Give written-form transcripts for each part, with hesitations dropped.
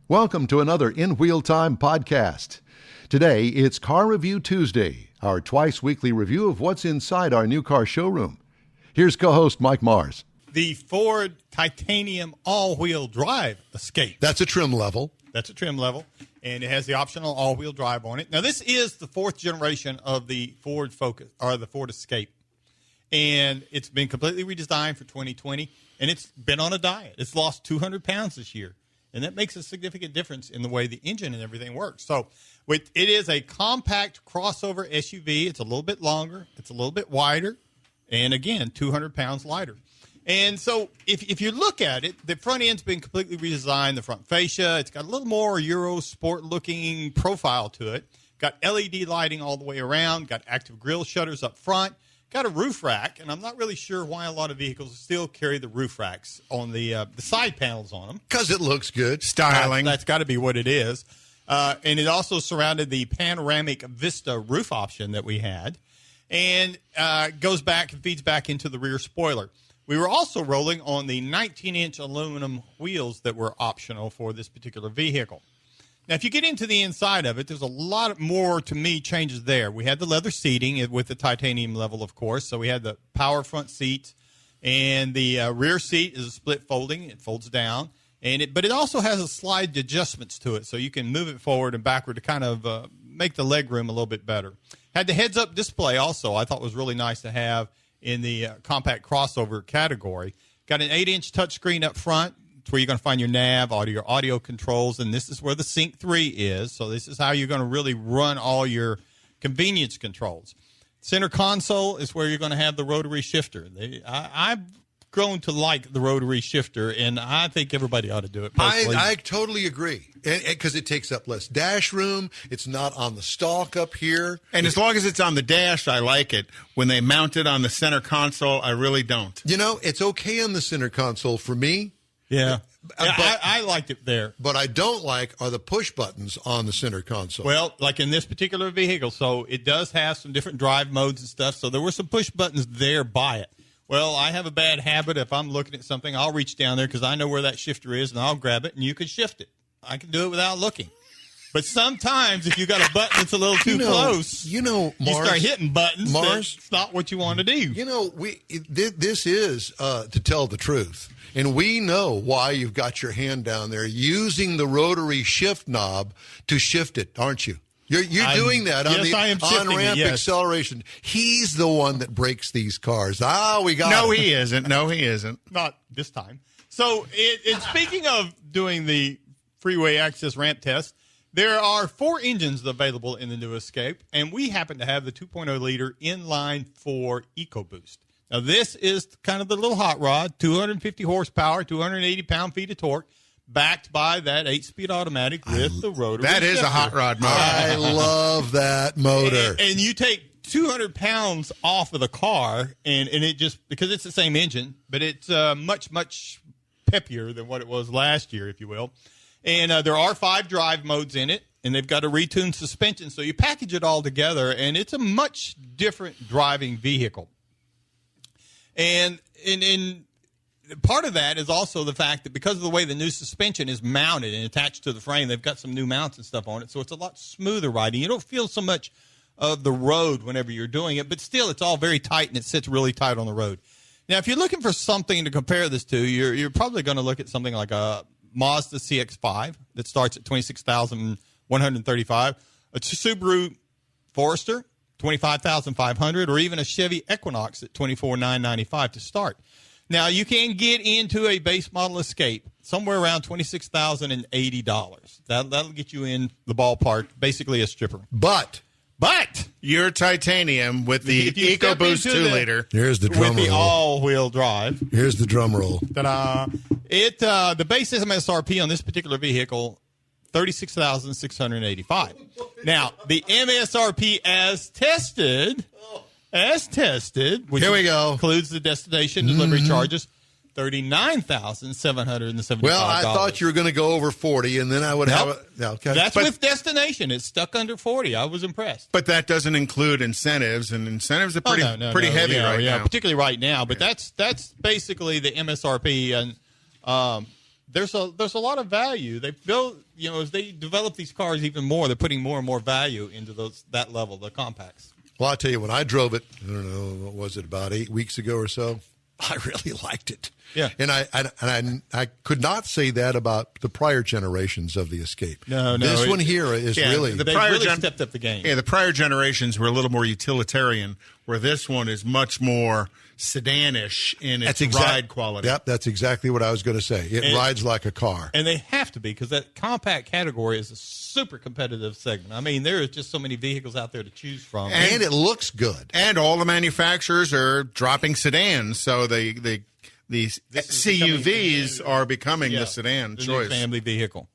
Welcome to another In Wheel Time podcast. Today, it's Car Review Tuesday, our twice-weekly review of what's inside our new car showroom. Here's co-host Mike Mars. The Ford Titanium all-wheel drive Escape. That's a trim level. That's a trim level, and it has the optional all-wheel drive on it. Now, this is the fourth generation of the Ford Focus, or the Ford Escape, and it's been completely redesigned for 2020, and it's been on a diet. It's lost 200 pounds this year. And that makes a significant difference in the way the engine and everything works. So it is a compact crossover SUV. It's a little bit longer. It's a little bit wider. And, again, 200 pounds lighter. And so if you look at it, the front end's been completely redesigned. The front fascia, it's got a little more Euro sport-looking profile to it. Got LED lighting all the way around. Got active grille shutters up front. Got a roof rack, and I'm not really sure why a lot of vehicles still carry the roof racks on the side panels on them. Because it looks good. Styling. That's got to be what it is. And it also surrounded the panoramic Vista roof option that we had. And goes back and feeds back into the rear spoiler. We were also rolling on the 19-inch aluminum wheels that were optional for this particular vehicle. Now, if you get into the inside of it, there's a lot more, to me, changes there. We had the leather seating with the titanium level, of course. So we had the power front seats, and the rear seat is a split folding. It folds down, but it also has a slide adjustments to it, so you can move it forward and backward to kind of make the leg room a little bit better. Had the heads-up display also I thought was really nice to have in the compact crossover category. Got an 8-inch touchscreen up front. It's where you're going to find your nav, all your audio controls, and this is where the Sync 3 is. So this is how you're going to really run all your convenience controls. Center console is where you're going to have the rotary shifter. I've grown to like the rotary shifter, and I think everybody ought to do it personally. I totally agree, because it takes up less dash room. It's not on the stalk up here. And as long as it's on the dash, I like it. When they mount it on the center console, I really don't. You know, it's okay on the center console for me. Yeah, I liked it there. But I don't like are the push buttons on the center console. Well, like in this particular vehicle, so it does have some different drive modes and stuff, so there were some push buttons there by it. Well, I have a bad habit. If I'm looking at something, I'll reach down there because I know where that shifter is, and I'll grab it, and you can shift it. I can do it without looking. But sometimes if you got a button that's a little too close, Mars, you start hitting buttons. Mars, that's not what you want to do. This is to tell the truth. And we know why you've got your hand down there using the rotary shift knob to shift it, aren't you? You're doing that on the on-ramp acceleration. He's the one that breaks these cars. We got No, it. he isn't. No, he isn't. Not this time. So, speaking of doing the freeway access ramp test, there are 4 engines available in the new Escape, and we happen to have the 2.0-liter inline-4 EcoBoost. Now, this is kind of the little hot rod, 250 horsepower, 280 pound-feet of torque, backed by that 8-speed automatic with the rotary That is shifter. a hot rod motor. I love that motor. And you take 200 pounds off of the car, and it just, because it's the same engine, but it's much, much peppier than what it was last year, if you will. And there are 5 drive modes in it, and they've got a retuned suspension. So you package it all together, and it's a much different driving vehicle. And part of that is also the fact that because of the way the new suspension is mounted and attached to the frame, they've got some new mounts and stuff on it, so it's a lot smoother riding. You don't feel so much of the road whenever you're doing it, but still it's all very tight and it sits really tight on the road. Now, if you're looking for something to compare this to, you're probably going to look at something like a Mazda CX-5 that starts at $26,135, a Subaru Forester, $25,500, or even a Chevy Equinox at $24,995 to start. Now, you can get into a base model Escape somewhere around $26,080. That'll get you in the ballpark, basically a stripper. But your titanium with the EcoBoost 2-liter. Here's the drum roll. With the all-wheel drive. Here's the drum roll. Ta-da. The base MSRP on this particular vehicle, $36,685. Now, the MSRP as tested, which Here we go. includes the destination delivery charges, $39,775. Well, I thought you were going to go over 40, and then I would have it. Okay. That's with destination. It's stuck under 40. I was impressed. But that doesn't include incentives, and incentives are pretty heavy right now. Particularly right now. But that's basically the MSRP, and there's a lot of value. They build, as they develop these cars even more, they're putting more and more value into that level, the compacts. Well, I'll tell you, when I drove it, I don't know, what was it, about 8 weeks ago or so, I really liked it. Yeah. And I could not say that about the prior generations of the Escape. No. This one here is really... They really stepped up the game. Yeah, the prior generations were a little more utilitarian, where this one is much more sedanish in its ride quality. Yep, that's exactly what I was going to say. It rides like a car. And they have to be, because that compact category is a super competitive segment. I mean, there is just so many vehicles out there to choose from. And it looks good. And all the manufacturers are dropping sedans, so the CUVs are becoming the sedan choice. New family vehicle.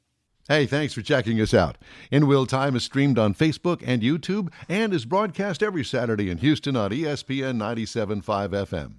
Hey, thanks for checking us out. In Wheel Time is streamed on Facebook and YouTube and is broadcast every Saturday in Houston on ESPN 97.5 FM.